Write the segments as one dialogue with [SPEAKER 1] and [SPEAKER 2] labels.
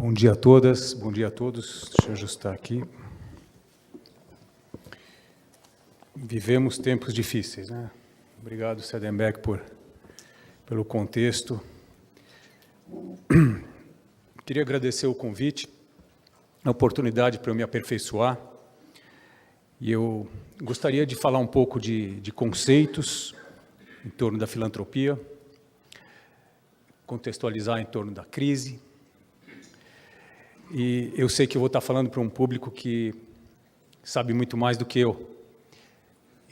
[SPEAKER 1] Bom dia a todas, bom dia a todos. Deixa eu ajustar aqui. Vivemos tempos difíceis, né? Obrigado, Sedenbeck, pelo contexto. Queria agradecer o convite, a oportunidade para eu me aperfeiçoar. E eu gostaria de falar um pouco de conceitos em torno da filantropia, contextualizar em torno da crise. E eu sei que eu vou estar falando para um público que sabe muito mais do que eu.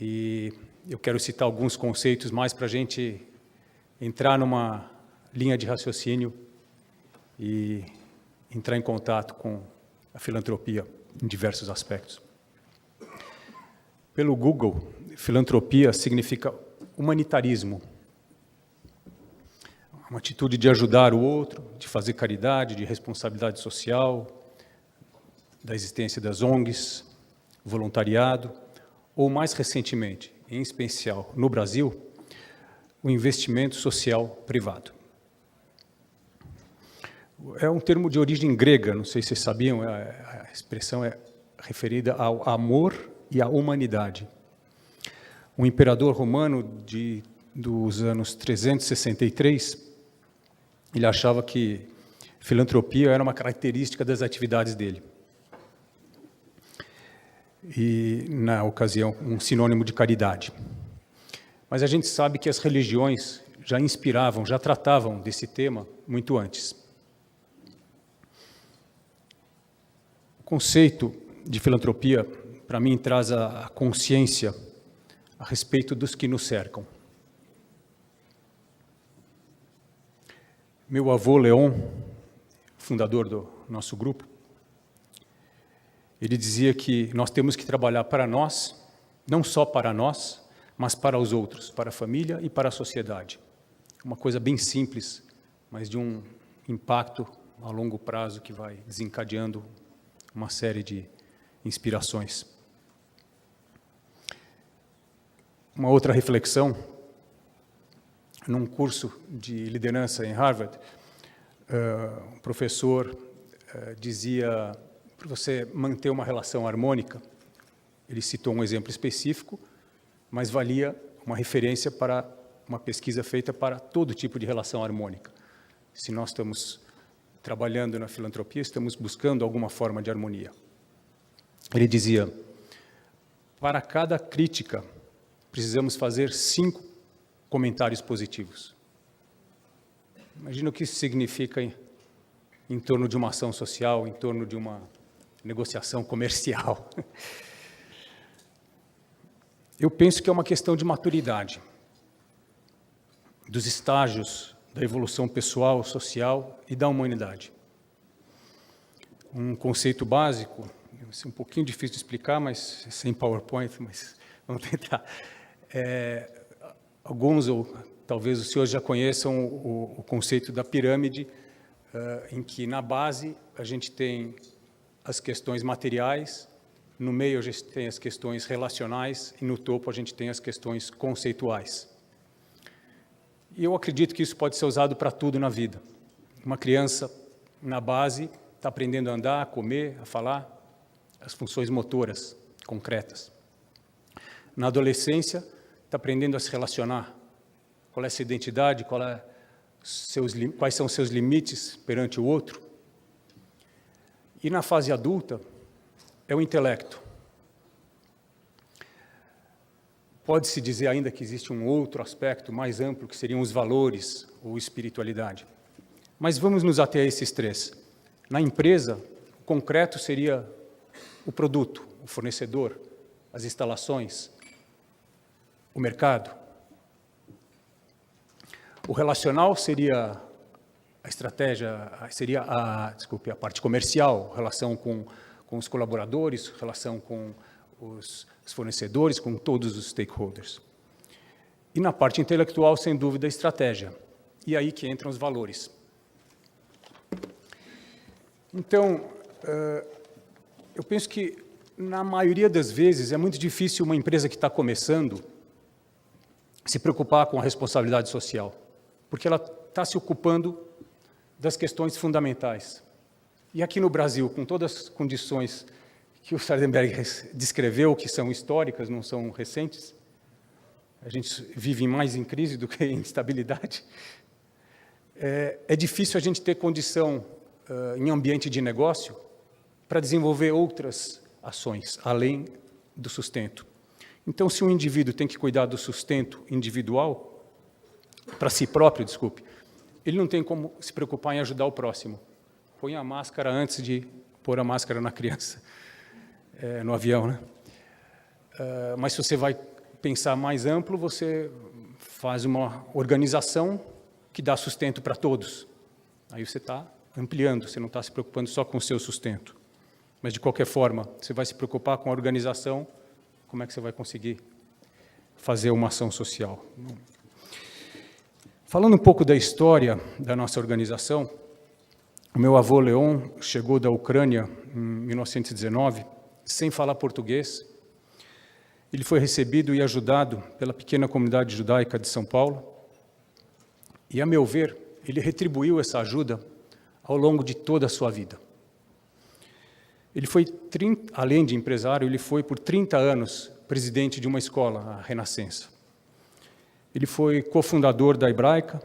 [SPEAKER 1] E eu quero citar alguns conceitos mais para a gente entrar numa linha de raciocínio e entrar em contato com a filantropia em diversos aspectos. Pelo Google, filantropia significa humanitarismo. Uma atitude de ajudar o outro, de fazer caridade, de responsabilidade social, da existência das ONGs, voluntariado, ou mais recentemente, em especial no Brasil, o investimento social privado. É um termo de origem grega, não sei se vocês sabiam, a expressão é referida ao amor e à humanidade. Um imperador romano dos anos 363, ele achava que filantropia era uma característica das atividades dele. E, na ocasião, um sinônimo de caridade. Mas a gente sabe que as religiões já inspiravam, já tratavam desse tema muito antes. O conceito de filantropia, para mim, traz a consciência a respeito dos que nos cercam. Meu avô, Leon, fundador do nosso grupo, ele dizia que nós temos que trabalhar para nós, não só para nós, mas para os outros, para a família e para a sociedade. Uma coisa bem simples, mas de um impacto a longo prazo que vai desencadeando uma série de inspirações. Uma outra reflexão, num curso de liderança em Harvard, o professor dizia, para você manter uma relação harmônica, ele citou um exemplo específico, mas valia uma referência para uma pesquisa feita para todo tipo de relação harmônica. Se nós estamos trabalhando na filantropia, estamos buscando alguma forma de harmonia. Ele dizia, para cada crítica, precisamos fazer 5 comentários positivos. Imagina o que isso significa em torno de uma ação social, em torno de uma negociação comercial. Eu penso que é uma questão de maturidade, dos estágios da evolução pessoal, social e da humanidade. Um conceito básico, é um pouquinho difícil de explicar, mas sem PowerPoint, mas vamos tentar. Alguns, ou talvez os senhores já conheçam o conceito da pirâmide, em que na base a gente tem as questões materiais, no meio a gente tem as questões relacionais e no topo a gente tem as questões conceituais. E eu acredito que isso pode ser usado para tudo na vida. Uma criança, na base, está aprendendo a andar, a comer, a falar, as funções motoras concretas. Na adolescência, está aprendendo a se relacionar. Qual é a sua identidade, quais são os seus limites perante o outro. E na fase adulta, é o intelecto. Pode-se dizer ainda que existe um outro aspecto mais amplo, que seriam os valores ou espiritualidade. Mas vamos nos ater a esses 3. Na empresa, o concreto seria o produto, o fornecedor, as instalações, o mercado. O relacional seria a estratégia, seria a parte comercial, relação com os colaboradores, relação com os fornecedores, com todos os stakeholders. E na parte intelectual, sem dúvida, a estratégia. E aí que entram os valores. Então, eu penso que, na maioria das vezes, é muito difícil uma empresa que está começando se preocupar com a responsabilidade social, porque ela está se ocupando das questões fundamentais. E aqui no Brasil, com todas as condições que o Sardenberg descreveu, que são históricas, não são recentes, a gente vive mais em crise do que em estabilidade, é difícil a gente ter condição, em ambiente de negócio, para desenvolver outras ações, além do sustento. Então, se um indivíduo tem que cuidar do sustento individual, para si próprio, desculpe, ele não tem como se preocupar em ajudar o próximo. Põe a máscara antes de pôr a máscara na criança, no avião, né? Mas se você vai pensar mais amplo, você faz uma organização que dá sustento para todos. Aí você está ampliando, você não está se preocupando só com o seu sustento. Mas, de qualquer forma, você vai se preocupar com a organização, como é que você vai conseguir fazer uma ação social? Falando um pouco da história da nossa organização, o meu avô Leon chegou da Ucrânia em 1919, sem falar português. Ele foi recebido e ajudado pela pequena comunidade judaica de São Paulo. E, a meu ver, ele retribuiu essa ajuda ao longo de toda a sua vida. Ele foi, além de empresário, ele foi por 30 anos presidente de uma escola, a Renascença. Ele foi cofundador da Hebraica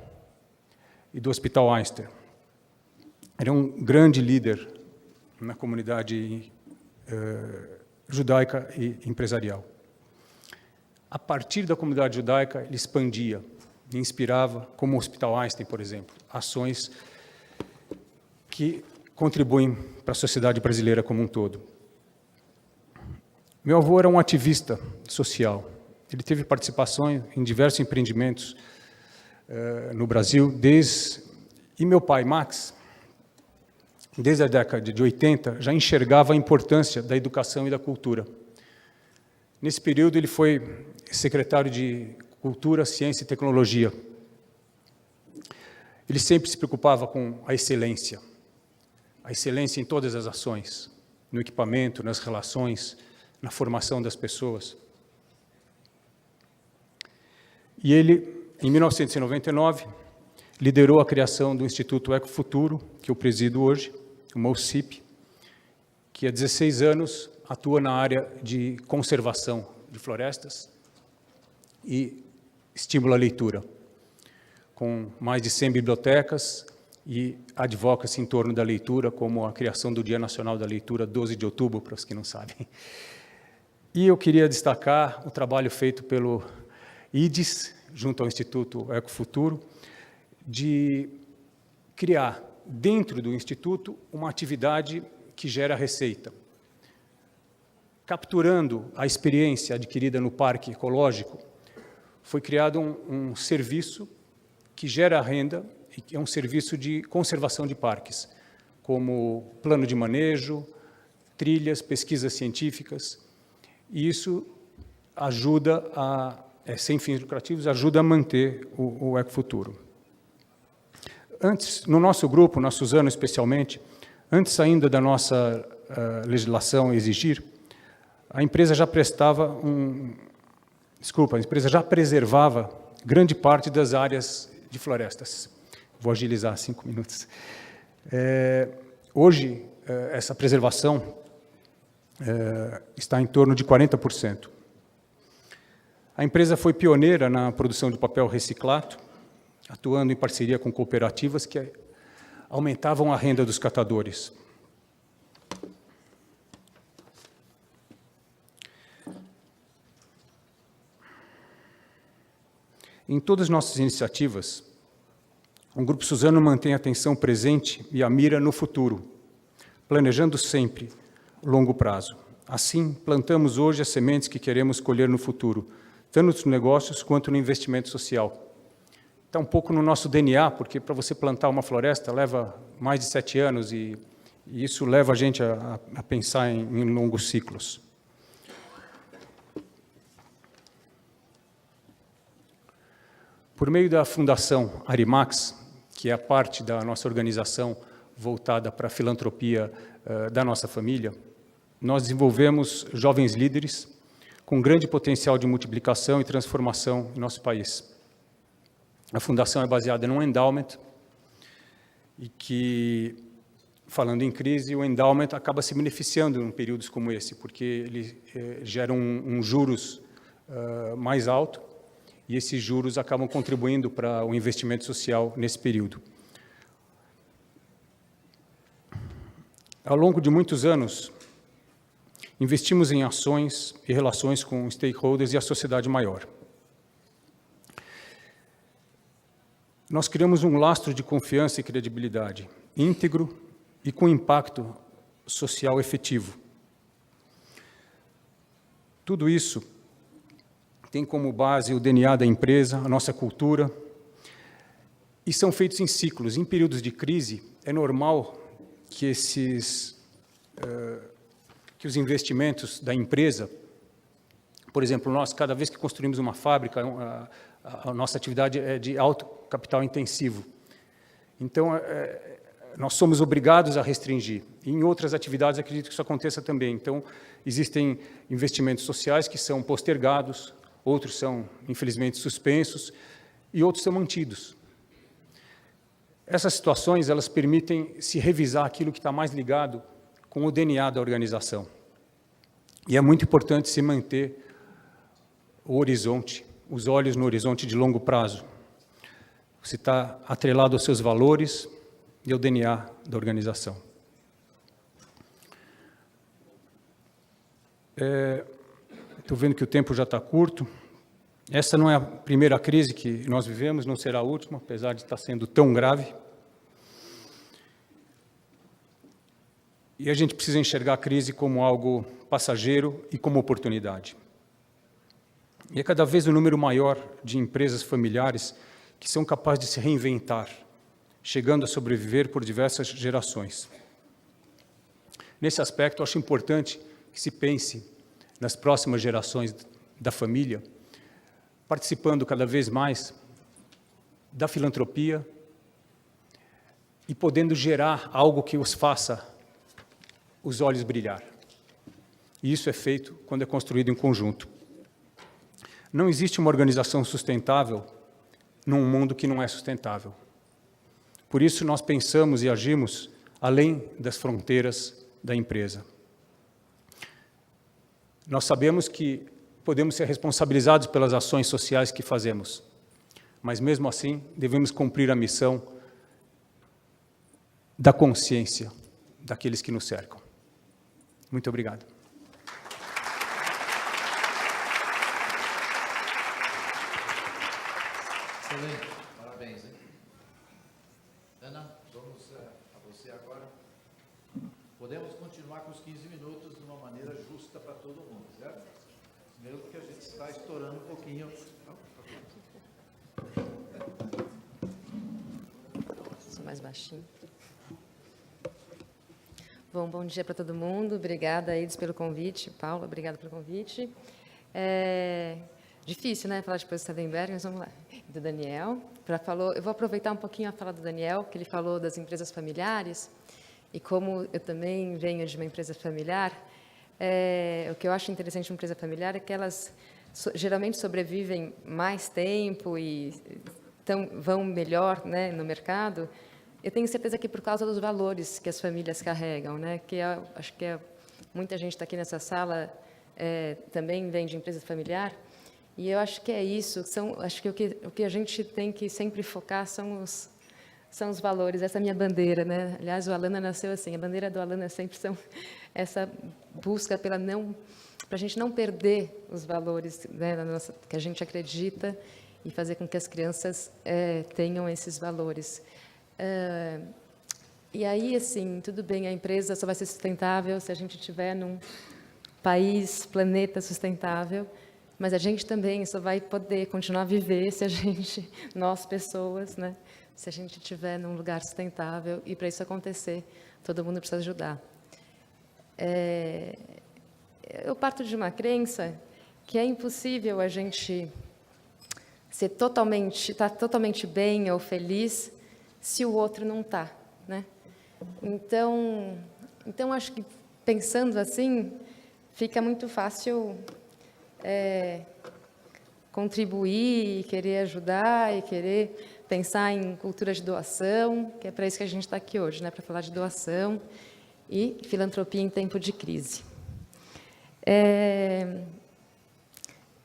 [SPEAKER 1] e do Hospital Einstein. Ele é um grande líder na comunidade judaica e empresarial. A partir da comunidade judaica, ele expandia e inspirava, como o Hospital Einstein, por exemplo, ações que contribuem para a sociedade brasileira como um todo. Meu avô era um ativista social. Ele teve participação em diversos empreendimentos no Brasil, e meu pai, Max, desde a década de 80, já enxergava a importância da educação e da cultura. Nesse período, ele foi secretário de Cultura, Ciência e Tecnologia. Ele sempre se preocupava com a excelência em todas as ações, no equipamento, nas relações, na formação das pessoas. E ele, em 1999, liderou a criação do Instituto Ecofuturo, que eu presido hoje, o MOCIP, que há 16 anos atua na área de conservação de florestas e estimula a leitura, com mais de 100 bibliotecas e advoca-se em torno da leitura, como a criação do Dia Nacional da Leitura, 12 de outubro, para os que não sabem. E eu queria destacar o trabalho feito pelo IDES, junto ao Instituto Ecofuturo, de criar, dentro do Instituto, uma atividade que gera receita. Capturando a experiência adquirida no Parque Ecológico, foi criado um serviço que gera renda, e que é um serviço de conservação de parques, como plano de manejo, trilhas, pesquisas científicas, e isso ajuda sem fins lucrativos, ajuda a manter o Ecofuturo. Antes, no nosso grupo, na Suzano especialmente, antes ainda da nossa legislação exigir, a empresa já preservava grande parte das áreas de florestas. Vou agilizar 5 minutos. Hoje, essa preservação está em torno de 40%. A empresa foi pioneira na produção de papel reciclado, atuando em parceria com cooperativas que aumentavam a renda dos catadores. Em todas as nossas iniciativas, o Grupo Suzano mantém a atenção presente e a mira no futuro, planejando sempre longo prazo. Assim, plantamos hoje as sementes que queremos colher no futuro, tanto nos negócios quanto no investimento social. Está um pouco no nosso DNA, porque para você plantar uma floresta leva mais de 7 anos e isso leva a gente a pensar em longos ciclos. Por meio da Fundação Arimax, que é a parte da nossa organização voltada para a filantropia da nossa família, nós desenvolvemos jovens líderes com grande potencial de multiplicação e transformação em nosso país. A fundação é baseada num endowment e que falando em crise, o endowment acaba se beneficiando em períodos como esse, porque ele gera um juros mais alto, e esses juros acabam contribuindo para o investimento social nesse período. Ao longo de muitos anos, investimos em ações e relações com stakeholders e a sociedade maior. Nós criamos um lastro de confiança e credibilidade, íntegro e com impacto social efetivo. Tudo isso tem como base o DNA da empresa, a nossa cultura, e são feitos em ciclos. Em períodos de crise, é normal que que os investimentos da empresa, por exemplo, nós, cada vez que construímos uma fábrica, a nossa atividade é de alto capital intensivo. Então, nós somos obrigados a restringir. E em outras atividades, acredito que isso aconteça também. Então, existem investimentos sociais que são postergados, outros são, infelizmente, suspensos, e outros são mantidos. Essas situações, elas permitem se revisar aquilo que está mais ligado com o DNA da organização. E é muito importante se manter o horizonte, os olhos no horizonte de longo prazo. Você está atrelado aos seus valores e ao DNA da organização. Estou vendo que o tempo já está curto. Essa não é a primeira crise que nós vivemos, não será a última, apesar de estar sendo tão grave. E a gente precisa enxergar a crise como algo passageiro e como oportunidade. E é cada vez um número maior de empresas familiares que são capazes de se reinventar, chegando a sobreviver por diversas gerações. Nesse aspecto, acho importante que se pense nas próximas gerações da família, participando cada vez mais da filantropia e podendo gerar algo que os faça os olhos brilhar. E isso é feito quando é construído em conjunto. Não existe uma organização sustentável num mundo que não é sustentável. Por isso, nós pensamos e agimos além das fronteiras da empresa. Nós sabemos que podemos ser responsabilizados pelas ações sociais que fazemos, mas, mesmo assim, devemos cumprir a missão da consciência daqueles que nos cercam. Muito obrigado.
[SPEAKER 2] Excelente, parabéns, hein? Ana, vamos a você agora. Podemos continuar com os 15 minutos de uma maneira justa para todo mundo, certo? Mesmo que a gente está estourando um pouquinho.
[SPEAKER 3] Sou mais baixinho. Bom dia para todo mundo. Obrigada, Eides, pelo convite. Paula, obrigada pelo convite. Difícil, né, falar depois do Sadenberg, mas vamos lá. Do Daniel. Eu vou aproveitar um pouquinho a fala do Daniel, que ele falou das empresas familiares, e como eu também venho de uma empresa familiar, o que eu acho interessante de uma empresa familiar é que elas geralmente sobrevivem mais tempo e vão melhor, né, no mercado. Eu tenho certeza que por causa dos valores que as famílias carregam, né, acho que muita gente está aqui nessa sala também vem de empresa familiar, e eu acho que é isso. Acho que o que a gente tem que sempre focar são os valores. Essa é a minha bandeira, né? Aliás, o Alana nasceu assim. A bandeira do Alana sempre são essa busca para a gente não perder os valores, né, que a gente acredita, e fazer com que as crianças tenham esses valores. E aí, assim, tudo bem, a empresa só vai ser sustentável se a gente estiver num país, planeta sustentável, mas a gente também só vai poder continuar a viver se a gente, nós pessoas, né, se a gente estiver num lugar sustentável, e para isso acontecer, todo mundo precisa ajudar. Eu parto de uma crença que é impossível a gente estar totalmente bem ou feliz se o outro não está, né? Então, acho que, pensando assim, fica muito fácil contribuir, querer ajudar e querer pensar em cultura de doação, que é para isso que a gente está aqui hoje, né, para falar de doação e filantropia em tempo de crise.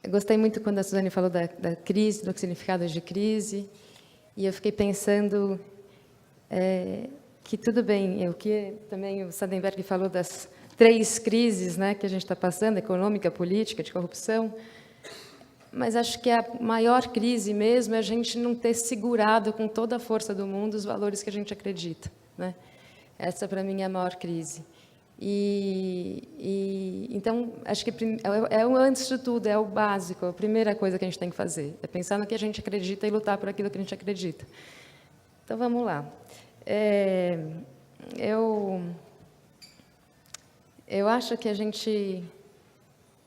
[SPEAKER 3] Eu gostei muito quando a Suzane falou da crise, do significado de crise, e eu fiquei pensando que tudo bem, o que também o Sadenberg falou das 3 crises, né, que a gente está passando, econômica, política, de corrupção, mas acho que a maior crise mesmo é a gente não ter segurado com toda a força do mundo os valores que a gente acredita, né? Essa, para mim, é a maior crise. Então, acho que antes de tudo, é o básico, a primeira coisa que a gente tem que fazer, é pensar no que a gente acredita e lutar por aquilo que a gente acredita. Então, vamos lá. Eu acho que a gente...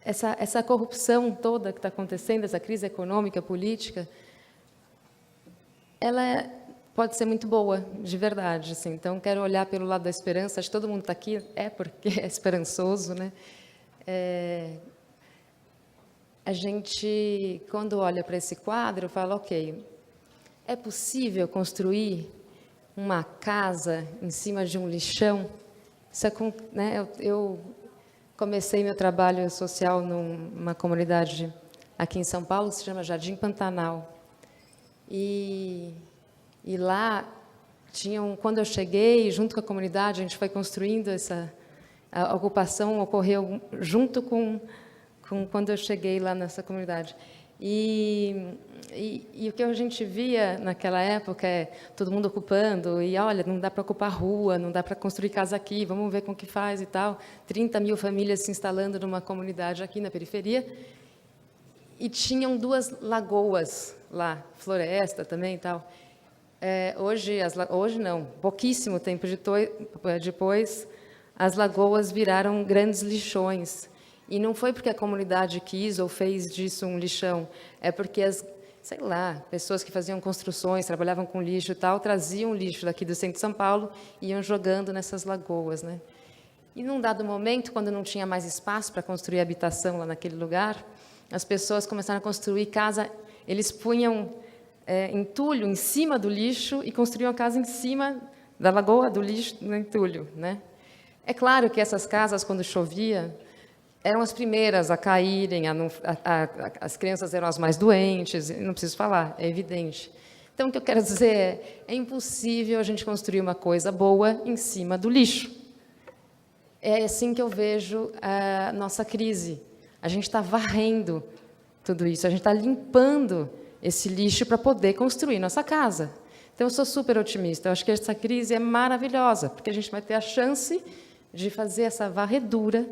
[SPEAKER 3] Essa corrupção toda que está acontecendo, essa crise econômica, política, ela pode ser muito boa, de verdade. Assim. Então, quero olhar pelo lado da esperança. Acho que todo mundo está aqui porque é esperançoso, né? A gente, quando olha para esse quadro, fala, ok, é possível construir uma casa em cima de um lixão? Isso é, né, eu comecei meu trabalho social numa comunidade aqui em São Paulo, que se chama Jardim Pantanal. E lá, quando eu cheguei, junto com a comunidade, a gente foi construindo a ocupação ocorreu junto com quando eu cheguei lá nessa comunidade. E o que a gente via naquela época é todo mundo ocupando, e olha, não dá para ocupar rua, não dá para construir casa aqui, vamos ver como que faz e tal. 30 mil famílias se instalando numa comunidade aqui na periferia, e tinham 2 lagoas lá, floresta também e tal. Hoje não, pouquíssimo tempo depois, as lagoas viraram grandes lixões. E não foi porque a comunidade quis ou fez disso um lixão, é porque sei lá, pessoas que faziam construções, trabalhavam com lixo e tal, traziam lixo daqui do centro de São Paulo e iam jogando nessas lagoas, né? E num dado momento, quando não tinha mais espaço para construir habitação lá naquele lugar, as pessoas começaram a construir casa, eles punham entulho em cima do lixo e construíam a casa em cima da lagoa do lixo, no entulho, né? É claro que essas casas, quando chovia, eram as primeiras a caírem, as crianças eram as mais doentes, não preciso falar, é evidente. Então, o que eu quero dizer é impossível a gente construir uma coisa boa em cima do lixo. É assim que eu vejo a nossa crise. A gente está varrendo tudo isso, a gente está limpando esse lixo para poder construir nossa casa. Então, eu sou super otimista, eu acho que essa crise é maravilhosa, porque a gente vai ter a chance de fazer essa varredura.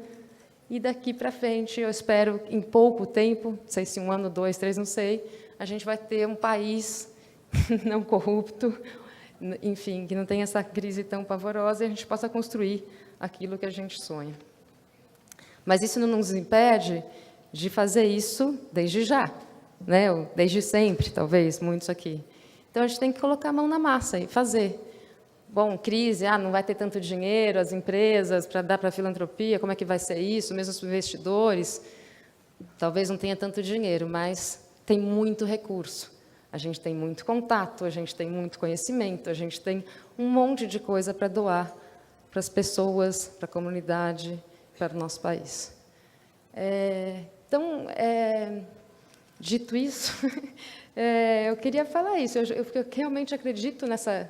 [SPEAKER 3] E daqui para frente, eu espero, em pouco tempo, não sei se 1 ano, 2, 3, não sei, a gente vai ter um país não corrupto, enfim, que não tenha essa crise tão pavorosa e a gente possa construir aquilo que a gente sonha. Mas isso não nos impede de fazer isso desde já, né? Ou desde sempre, talvez, muitos aqui. Então, a gente tem que colocar a mão na massa e fazer. Bom, crise, não vai ter tanto dinheiro, as empresas, para dar para a filantropia, como é que vai ser isso? Mesmo os investidores, talvez não tenha tanto dinheiro, mas tem muito recurso. A gente tem muito contato, a gente tem muito conhecimento, a gente tem um monte de coisa para doar para as pessoas, para a comunidade, para o nosso país. Então, dito isso, eu queria falar isso. Eu realmente acredito nessa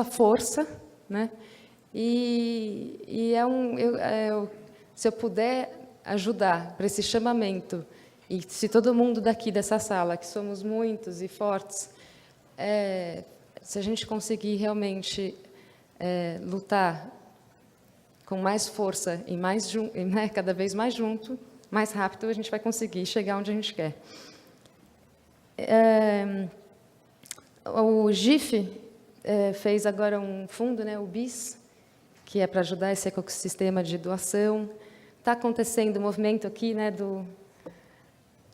[SPEAKER 3] força, né? Se eu puder ajudar para esse chamamento, e se todo mundo daqui dessa sala, que somos muitos e fortes, se a gente conseguir realmente lutar com mais força e né, cada vez mais junto, mais rápido a gente vai conseguir chegar onde a gente quer. O GIF fez agora um fundo, né, o BIS, que é para ajudar esse ecossistema de doação. Está acontecendo um movimento aqui, né,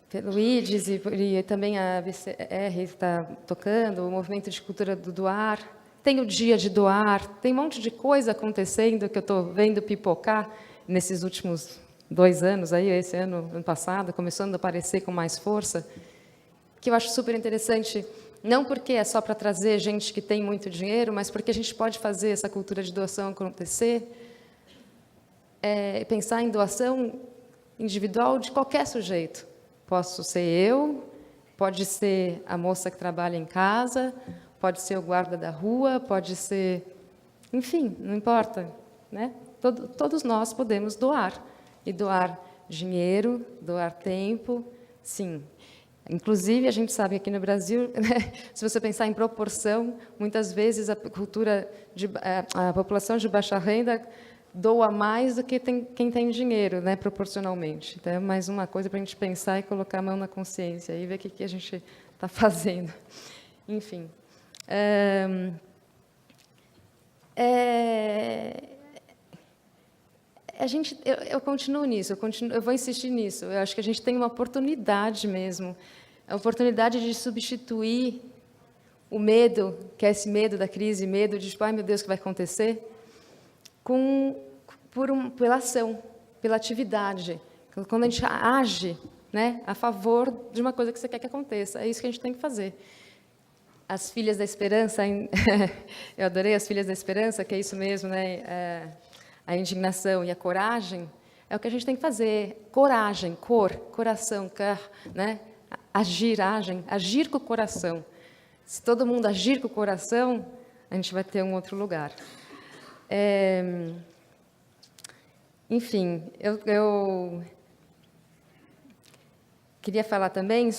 [SPEAKER 3] pelo IDES e também a VCR está tocando, o movimento de cultura do doar. Tem o dia de doar, tem um monte de coisa acontecendo que eu estou vendo pipocar nesses últimos 2 anos, aí, esse ano passado, começando a aparecer com mais força. que eu acho super interessante, não porque é só para trazer gente que tem muito dinheiro, mas porque a gente pode fazer essa cultura de doação acontecer, pensar em doação individual de qualquer sujeito. Posso ser eu, pode ser a moça que trabalha em casa, pode ser o guarda da rua, pode ser... Enfim, não importa, né? Todos nós podemos doar. E doar dinheiro, doar tempo, sim. Inclusive, a gente sabe que aqui no Brasil, né, se você pensar em proporção, muitas vezes a população de baixa renda doa mais do que quem tem dinheiro, né, proporcionalmente. Então, é mais uma coisa para a gente pensar e colocar a mão na consciência e ver o que a gente está fazendo. Enfim. Eu continuo nisso, eu vou insistir nisso. Eu acho que a gente tem uma oportunidade mesmo, a oportunidade de substituir o medo, que é esse medo da crise, medo de, tipo, ai meu Deus, o que vai acontecer, pela ação, pela atividade. Quando a gente age, né, a favor de uma coisa que você quer que aconteça, é isso que a gente tem que fazer. As Filhas da Esperança, eu adorei as Filhas da Esperança, que é isso mesmo, né? A indignação e a coragem, é o que a gente tem que fazer. Coragem, coração, né? Agir com o coração. Se todo mundo agir com o coração, a gente vai ter um outro lugar. Enfim, eu queria falar também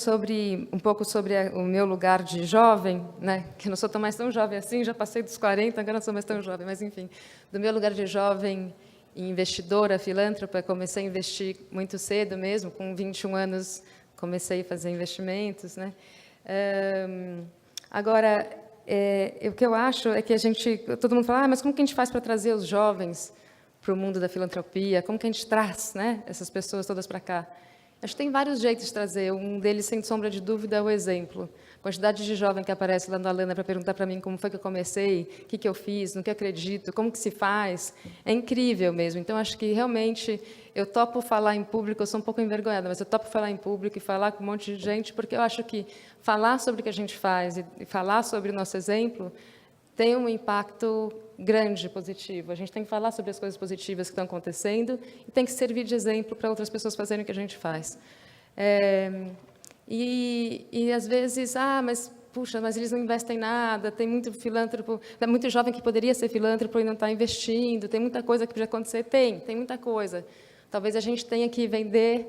[SPEAKER 3] um pouco sobre o meu lugar de jovem, né? Que eu não sou mais tão jovem assim, já passei dos 40, agora não sou mais tão jovem, mas enfim, do meu lugar de jovem investidora, filântropa, comecei a investir muito cedo mesmo, com 21 anos comecei a fazer investimentos, né? Agora, o que eu acho é que todo mundo fala, mas como que a gente faz para trazer os jovens para o mundo da filantropia? Como que a gente traz, né, essas pessoas todas para cá? Acho que tem vários jeitos de trazer. Um deles, sem sombra de dúvida, é o exemplo. A quantidade de jovem que aparece lá no Alana para perguntar para mim como foi que eu comecei, o que eu fiz, no que eu acredito, como que se faz. É incrível mesmo. Então, acho que, realmente, eu topo falar em público, eu sou um pouco envergonhada, mas eu topo falar em público e falar com um monte de gente, porque eu acho que falar sobre o que a gente faz e falar sobre o nosso exemplo tem um impacto grande, positivo. A gente tem que falar sobre as coisas positivas que estão acontecendo e tem que servir de exemplo para outras pessoas fazerem o que a gente faz. E às vezes, mas puxa, mas eles não investem em nada, tem muito filântropo, muito jovem que poderia ser filântropo e não está investindo, tem muita coisa que podia acontecer. Tem muita coisa. Talvez a gente tenha que vender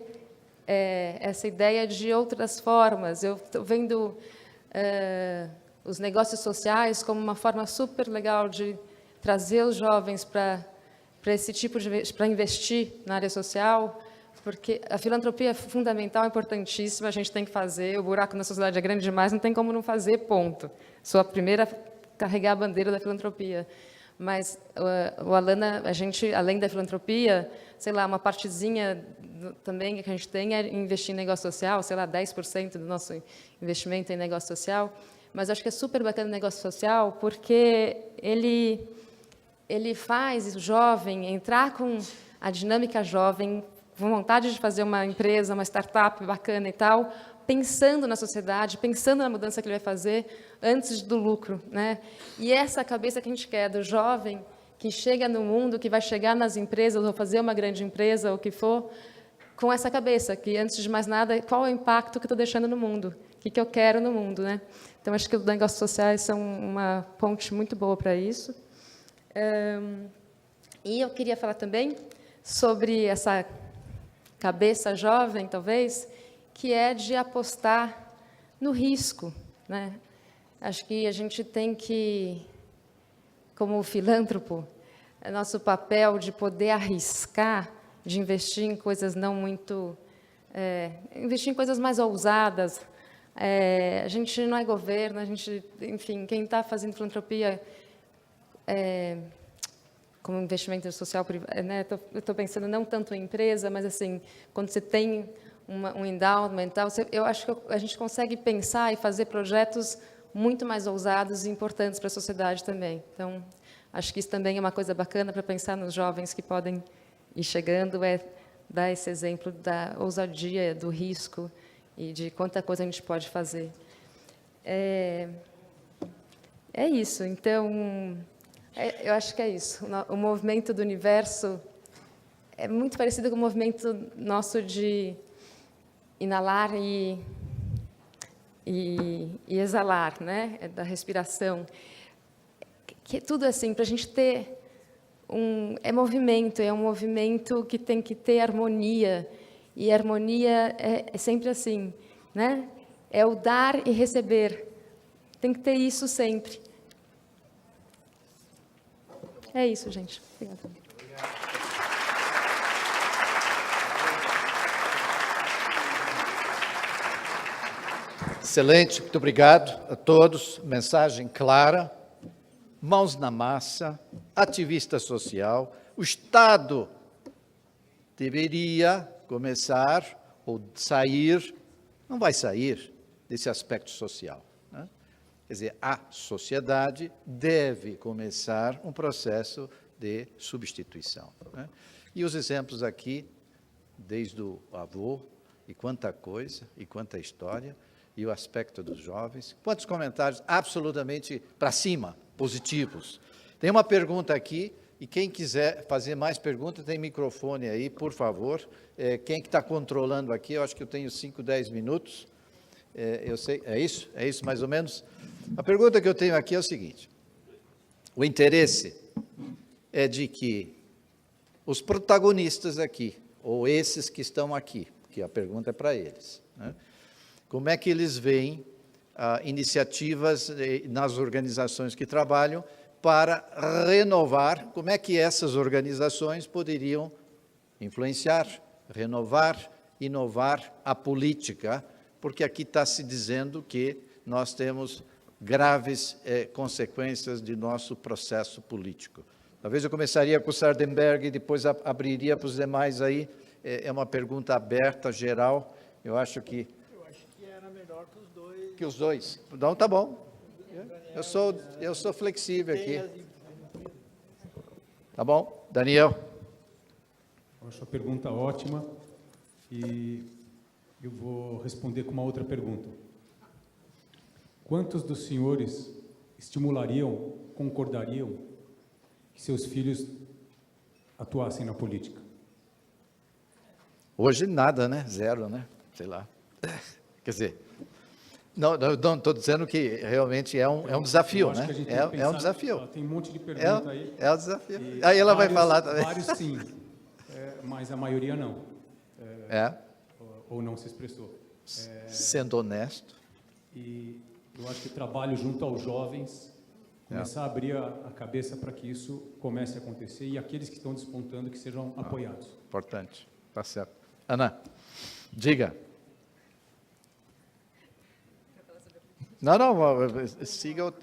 [SPEAKER 3] essa ideia de outras formas. Eu estou vendo os negócios sociais como uma forma super legal de trazer os jovens para esse tipo para investir na área social, porque a filantropia é fundamental, importantíssima, a gente tem que fazer. O buraco na sociedade é grande demais, não tem como não fazer, ponto. Sou a primeira a carregar a bandeira da filantropia. Mas o Alana, a gente, além da filantropia, sei lá, uma partezinha também que a gente tem é investir em negócio social, sei lá, 10% do nosso investimento em negócio social. Mas acho que é super bacana o negócio social, porque ele faz o jovem entrar com a dinâmica jovem, com vontade de fazer uma empresa, uma startup bacana e tal, pensando na sociedade, pensando na mudança que ele vai fazer antes do lucro, né? E essa cabeça que a gente quer do jovem que chega no mundo, que vai chegar nas empresas, ou fazer uma grande empresa, ou o que for, com essa cabeça, que antes de mais nada, qual é o impacto que eu estou deixando no mundo? O que eu quero no mundo, né? Então, acho que os negócios sociais são uma ponte muito boa para isso. E eu queria falar também sobre essa cabeça jovem, talvez, que é de apostar no risco, né? Acho que a gente tem que, como filântropo, é nosso papel de poder arriscar, de investir em coisas não muito... investir em coisas mais ousadas. A gente não é governo, a gente, enfim, quem está fazendo filantropia como investimento social privado, né? Eu estou pensando não tanto em empresa, mas assim, quando você tem um endowment, eu acho que a gente consegue pensar e fazer projetos muito mais ousados e importantes para a sociedade também. Então, acho que isso também é uma coisa bacana para pensar nos jovens que podem ir chegando, dar esse exemplo da ousadia, do risco e de quanta coisa a gente pode fazer. É isso. Então, eu acho que é isso. O movimento do universo é muito parecido com o movimento nosso de inalar e exalar, né? Da respiração. Que tudo assim, para a gente ter é um movimento que tem que ter harmonia, e harmonia é sempre assim, né? É o dar e receber, tem que ter isso sempre. É isso, gente. Obrigada.
[SPEAKER 2] Excelente, muito obrigado a todos. Mensagem clara, mãos na massa, ativista social. O Estado deveria começar ou sair, não vai sair desse aspecto social, né? Quer dizer, a sociedade deve começar um processo de substituição, né? E os exemplos aqui, desde o avô, e quanta coisa, e quanta história, e o aspecto dos jovens. Quantos comentários absolutamente para cima, positivos. Tem uma pergunta aqui, e quem quiser fazer mais perguntas, tem microfone aí, por favor. Quem que está controlando aqui? Eu acho que eu tenho 5, 10 minutos. Eu sei, é isso mais ou menos? A pergunta que eu tenho aqui é o seguinte: o interesse é de que os protagonistas aqui, ou esses que estão aqui, que a pergunta é para eles, né? Como é que eles veem iniciativas nas organizações que trabalham para renovar, como é que essas organizações poderiam influenciar, renovar, inovar a política, porque aqui está se dizendo que nós temos graves consequências de nosso processo político. Talvez eu começaria com o Sardenberg e depois abriria para os demais aí. É uma pergunta aberta, geral. Eu acho que era melhor que os dois. Que os dois. Então, tá bom. Eu sou flexível aqui. Tá bom? Daniel.
[SPEAKER 1] Eu acho a pergunta ótima e eu vou responder com uma outra pergunta. Quantos dos senhores estimulariam, concordariam que seus filhos atuassem na política?
[SPEAKER 2] Hoje nada, né? Zero, né? Sei lá. Quer dizer, não estou dizendo que realmente é um desafio, né? É um desafio.
[SPEAKER 1] Tem um monte de perguntas aí.
[SPEAKER 2] É um desafio. Aí ela vai falar também.
[SPEAKER 1] Vários sim, mas a maioria não. Ou não se expressou.
[SPEAKER 2] Sendo honesto.
[SPEAKER 1] E eu acho que trabalho junto aos jovens, começar a abrir a cabeça para que isso comece a acontecer e aqueles que estão despontando que sejam apoiados.
[SPEAKER 2] Importante. Tá certo. Ana, diga. Não, siga o...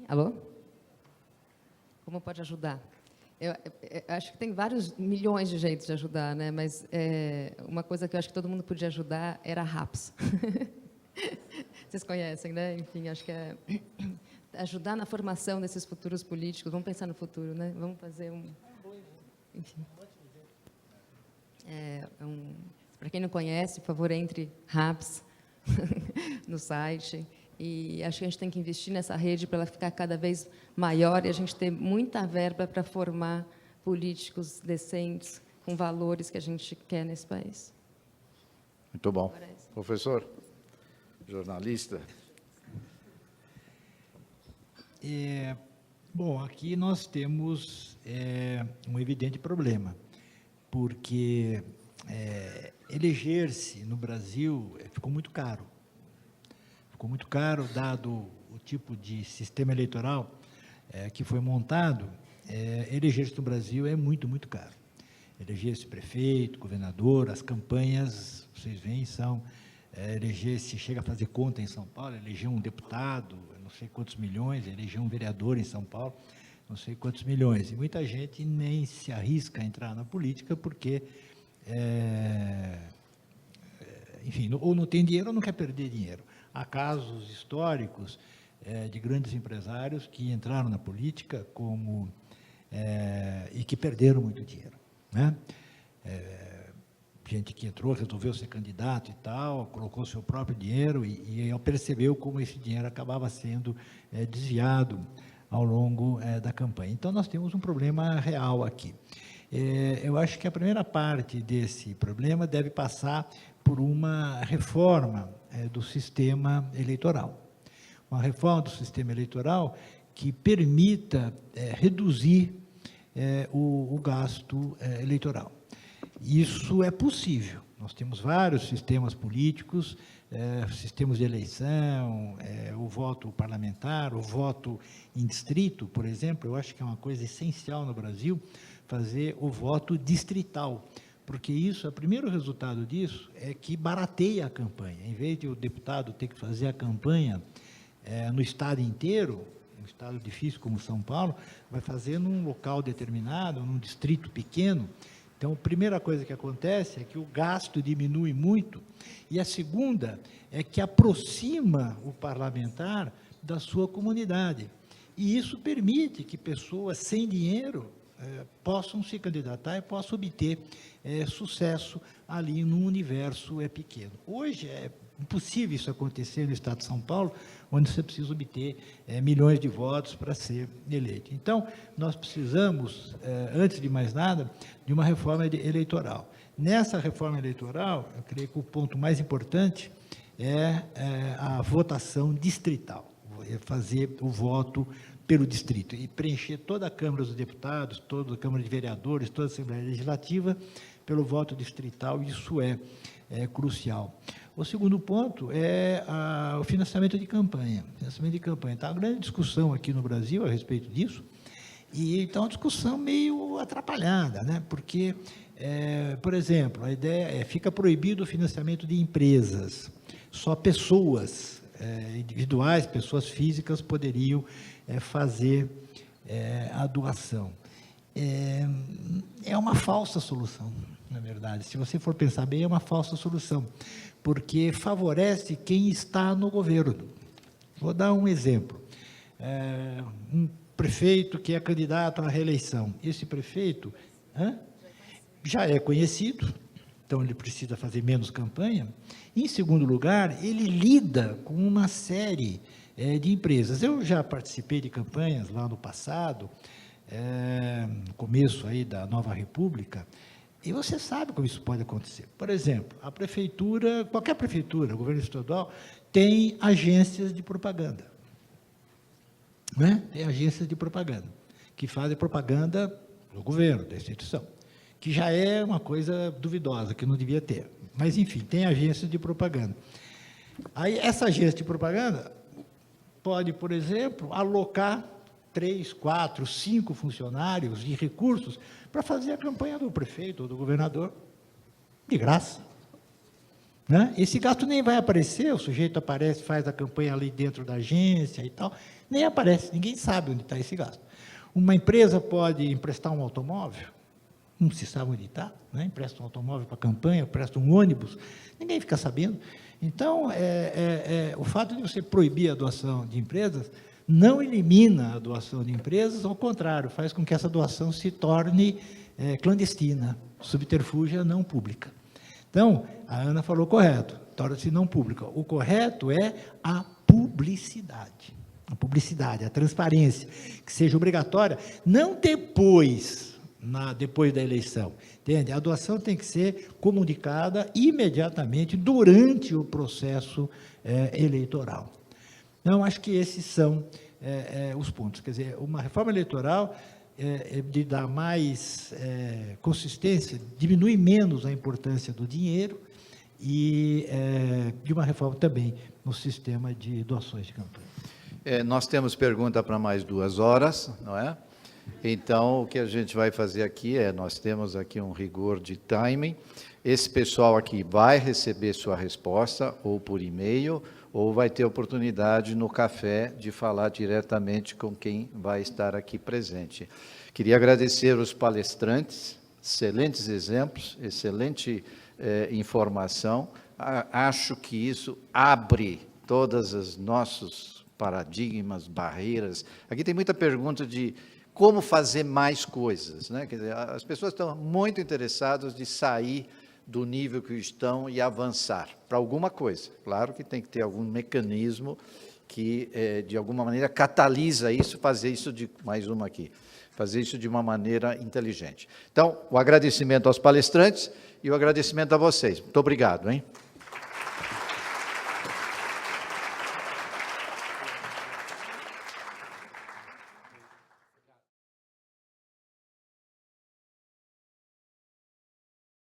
[SPEAKER 3] Alô? Como pode ajudar? Eu acho que tem vários milhões de jeitos de ajudar, né? Mas uma coisa que eu acho que todo mundo podia ajudar era a RAPS. Vocês conhecem, né? Enfim, acho que é ajudar na formação desses futuros políticos. Vamos pensar no futuro, né? Vamos fazer enfim. Para quem não conhece, por favor, entre RAPS no site. E acho que a gente tem que investir nessa rede para ela ficar cada vez maior e a gente ter muita verba para formar políticos decentes, com valores que a gente quer nesse país.
[SPEAKER 2] Muito bom. Professor, jornalista.
[SPEAKER 4] Bom, aqui nós temos um evidente problema, porque eleger-se no Brasil ficou muito caro. Ficou muito caro, dado o tipo de sistema eleitoral que foi montado. Eleger-se no Brasil é muito, muito caro. Eleger-se prefeito, governador, as campanhas, vocês veem, são... eleger-se, chega a fazer conta em São Paulo, eleger um deputado, não sei quantos milhões, eleger um vereador em São Paulo, não sei quantos milhões. E muita gente nem se arrisca a entrar na política porque, enfim, ou não tem dinheiro ou não quer perder dinheiro. Há casos históricos de grandes empresários que entraram na política, como e que perderam muito dinheiro, né? Gente que entrou, resolveu ser candidato e tal, colocou seu próprio dinheiro e percebeu como esse dinheiro acabava sendo desviado ao longo da campanha. Então, nós temos um problema real aqui. Eu acho que a primeira parte desse problema deve passar por uma reforma do sistema eleitoral. Uma reforma do sistema eleitoral que permita reduzir o gasto eleitoral. Isso é possível. Nós temos vários sistemas políticos, sistemas de eleição, o voto parlamentar, o voto em distrito, por exemplo. Eu acho que é uma coisa essencial no Brasil fazer o voto distrital, porque isso, o primeiro resultado disso é que barateia a campanha. Em vez de o deputado ter que fazer a campanha no estado inteiro, um estado difícil como São Paulo, vai fazer num local determinado, num distrito pequeno. Então, a primeira coisa que acontece é que o gasto diminui muito, e a segunda é que aproxima o parlamentar da sua comunidade. E isso permite que pessoas sem dinheiro possam se candidatar e possam obter sucesso ali num universo pequeno. Hoje é impossível isso acontecer no estado de São Paulo, onde você precisa obter milhões de votos para ser eleito. Então, nós precisamos, antes de mais nada, de uma reforma eleitoral. Nessa reforma eleitoral, eu creio que o ponto mais importante é a votação distrital, fazer o voto pelo distrito e preencher toda a Câmara dos Deputados, toda a Câmara de Vereadores, toda a Assembleia Legislativa pelo voto distrital. Isso é crucial. O segundo ponto é o financiamento de campanha. Financiamento de campanha. Está uma grande discussão aqui no Brasil a respeito disso, e está uma discussão meio atrapalhada, né? Porque, por exemplo, a ideia fica proibido o financiamento de empresas. Só pessoas individuais, pessoas físicas poderiam fazer a doação. É uma falsa solução, na verdade. Se você for pensar bem, é uma falsa solução, porque favorece quem está no governo. Vou dar um exemplo. Um prefeito que é candidato à reeleição. Esse prefeito já é conhecido, então ele precisa fazer menos campanha. Em segundo lugar, ele lida com uma série de empresas. Eu já participei de campanhas lá no passado, no começo aí da Nova República, e você sabe como isso pode acontecer. Por exemplo, a prefeitura, qualquer prefeitura, o governo estadual, tem agências de propaganda. Né? Tem agências de propaganda, que fazem propaganda do governo, da instituição, que já é uma coisa duvidosa, que não devia ter. Mas, enfim, tem agências de propaganda. Aí, essa agência de propaganda pode, por exemplo, alocar 3, 4, 5 funcionários de recursos para fazer a campanha do prefeito ou do governador, de graça. Né? Esse gasto nem vai aparecer, o sujeito aparece, faz a campanha ali dentro da agência e tal, nem aparece, ninguém sabe onde está esse gasto. Uma empresa pode emprestar um automóvel, não se sabe onde está, né? Empresta um automóvel para a campanha, empresta um ônibus, ninguém fica sabendo. Então, o fato de você proibir a doação de empresas não elimina a doação de empresas, ao contrário, faz com que essa doação se torne clandestina, subterfúgia, não pública. Então, a Ana falou correto, torna-se não pública. O correto é a publicidade. A publicidade, a transparência, que seja obrigatória, não depois da eleição, entende? A doação tem que ser comunicada imediatamente durante o processo eleitoral. Então, acho que esses são os pontos. Quer dizer, uma reforma eleitoral de dar mais consistência, diminui menos a importância do dinheiro e de uma reforma também no sistema de doações de campanha.
[SPEAKER 2] Nós temos pergunta para mais 2 horas, não é? Então, o que a gente vai fazer aqui nós temos aqui um rigor de timing. Esse pessoal aqui vai receber sua resposta, ou por e-mail, ou vai ter oportunidade no café de falar diretamente com quem vai estar aqui presente. Queria agradecer os palestrantes, excelentes exemplos, excelente informação. Acho que isso abre todas os nossos paradigmas, barreiras. Aqui tem muita pergunta de como fazer mais coisas, né? Quer dizer, as pessoas estão muito interessadas de sair do nível que estão e avançar para alguma coisa. Claro que tem que ter algum mecanismo que, de alguma maneira, catalisa isso, fazer isso mais uma aqui, fazer isso de uma maneira inteligente. Então, o agradecimento aos palestrantes e o agradecimento a vocês. Muito obrigado, hein?